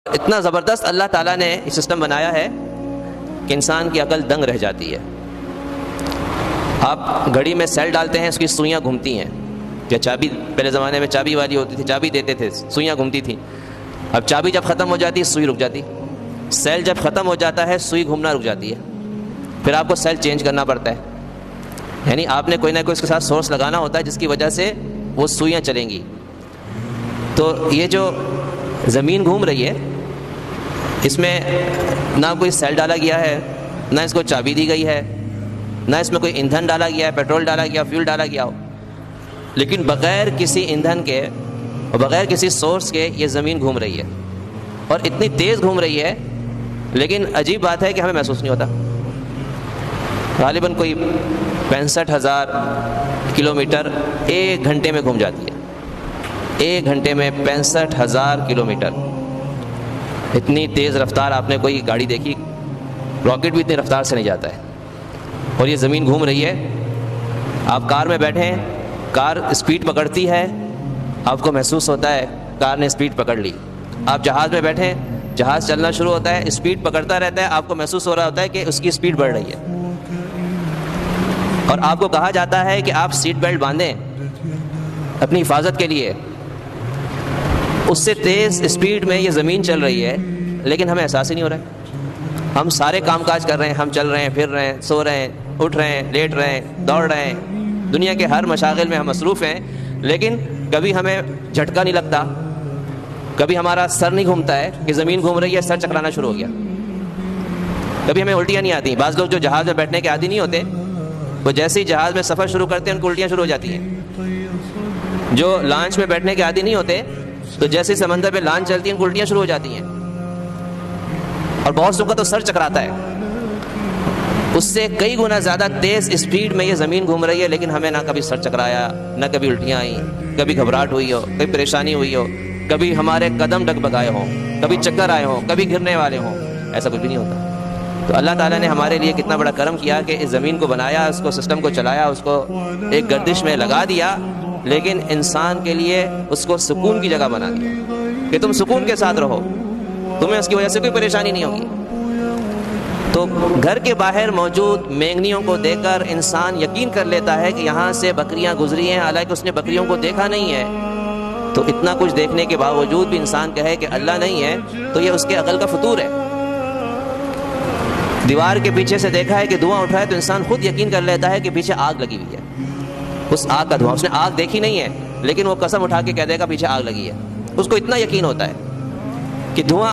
اتنا زبردست اللہ تعالیٰ نے یہ سسٹم بنایا ہے کہ انسان کی عقل دنگ رہ جاتی ہے۔ آپ گھڑی میں سیل ڈالتے ہیں، اس کی سوئیاں گھومتی ہیں، یا چابی، پہلے زمانے میں چابی والی ہوتی تھی، چابی دیتے تھے، سوئیاں گھومتی تھیں۔ اب چابی جب ختم ہو جاتی ہے سوئی رک جاتی، سیل جب ختم ہو جاتا ہے سوئی گھومنا رک جاتی ہے، پھر آپ کو سیل چینج کرنا پڑتا ہے، یعنی آپ نے کوئی نہ کوئی اس کے ساتھ سورس لگانا ہوتا ہے جس کی وجہ سے وہ سوئیاں چلیں گی۔ تو یہ جو زمین گھوم رہی ہے اس میں نہ کوئی سیل ڈالا گیا ہے، نہ اس کو چابی دی گئی ہے، نہ اس میں کوئی ایندھن ڈالا گیا ہے، پیٹرول ڈالا گیا، فیول ڈالا گیا ہو، لیکن بغیر کسی ایندھن کے اور بغیر کسی سورس کے یہ زمین گھوم رہی ہے، اور اتنی تیز گھوم رہی ہے، لیکن عجیب بات ہے کہ ہمیں محسوس نہیں ہوتا۔ غالباً کوئی 65,000 کلومیٹر ایک گھنٹے میں گھوم جاتی ہے، ایک گھنٹے میں 65,000 کلومیٹر۔ اتنی تیز رفتار آپ نے کوئی گاڑی دیکھی؟ راکٹ بھی اتنی رفتار سے نہیں جاتا ہے، اور یہ زمین گھوم رہی ہے۔ آپ کار میں بیٹھے ہیں، کار اسپیڈ پکڑتی ہے، آپ کو محسوس ہوتا ہے کار نے اسپیڈ پکڑ لی۔ آپ جہاز میں بیٹھے ہیں، جہاز چلنا شروع ہوتا ہے، اسپیڈ پکڑتا رہتا ہے، آپ کو محسوس ہو رہا ہوتا ہے کہ اس کی اسپیڈ بڑھ رہی ہے، اور آپ کو کہا جاتا ہے کہ آپ سیٹ بیلٹ باندھیں اپنی حفاظت کے لیے۔ اس سے تیز اسپیڈ میں یہ زمین چل رہی ہے، لیکن ہمیں احساس ہی نہیں ہو رہا ہے۔ ہم سارے کام کاج کر رہے ہیں، ہم چل رہے ہیں، پھر رہے ہیں، سو رہے ہیں، اٹھ رہے ہیں، لیٹ رہے ہیں، دوڑ رہے ہیں، دنیا کے ہر مشاغل میں ہم مصروف ہیں، لیکن کبھی ہمیں جھٹکا نہیں لگتا، کبھی ہمارا سر نہیں گھومتا ہے کہ زمین گھوم رہی ہے، سر چکرانا شروع ہو گیا، کبھی ہمیں الٹیاں نہیں آتی۔ بعض لوگ جو جہاز میں بیٹھنے کے عادی نہیں ہوتے، وہ جیسے ہی جہاز میں سفر شروع کرتے ہیں ان کو الٹیاں شروع ہو جاتی ہیں۔ جو لانچ میں بیٹھنے کے عادی نہیں ہوتے، تو جیسے ہی سمندر پہ لانچ چلتی ہے ان کو الٹیاں شروع ہو جاتی ہیں، اور بہت لوگوں کا تو سر چکراتا ہے۔ اس سے کئی گنا زیادہ تیز اسپیڈ میں یہ زمین گھوم رہی ہے، لیکن ہمیں نہ کبھی سر چکرایا، نہ کبھی الٹیاں آئیں، کبھی گھبراہٹ ہوئی ہو، کبھی پریشانی ہوئی ہو، کبھی ہمارے قدم ڈگمگائے ہوں، کبھی چکر آئے ہوں، کبھی گرنے والے ہوں، ایسا کچھ بھی نہیں ہوتا۔ تو اللہ تعالیٰ نے ہمارے لیے کتنا بڑا کرم کیا کہ اس زمین کو بنایا، اس کو سسٹم کو چلایا، اس کو ایک گردش میں لگا دیا، لیکن انسان کے لیے اس کو سکون کی جگہ بنا دیا کہ تم سکون کے ساتھ رہو، تمہیں اس کی وجہ سے کوئی پریشانی نہیں ہوگی۔ تو گھر کے باہر موجود مینگنیوں کو دیکھ کر انسان یقین کر لیتا ہے کہ یہاں سے بکریاں گزری ہیں، حالانکہ اس نے بکریوں کو دیکھا نہیں ہے۔ تو اتنا کچھ دیکھنے کے باوجود بھی انسان کہے کہ اللہ نہیں ہے، تو یہ اس کے عقل کا فطور ہے۔ دیوار کے پیچھے سے دیکھا ہے کہ دھواں اٹھ رہا ہے، تو انسان خود یقین کر لیتا ہے کہ پیچھے آگ لگی ہوئی ہے، اس آگ کا دھواں، اس نے آگ دیکھی نہیں ہے، لیکن وہ قسم اٹھا کے کہہ دے گا پیچھے آگ لگی ہے۔ اس کو اتنا یقین ہوتا ہے کہ دھواں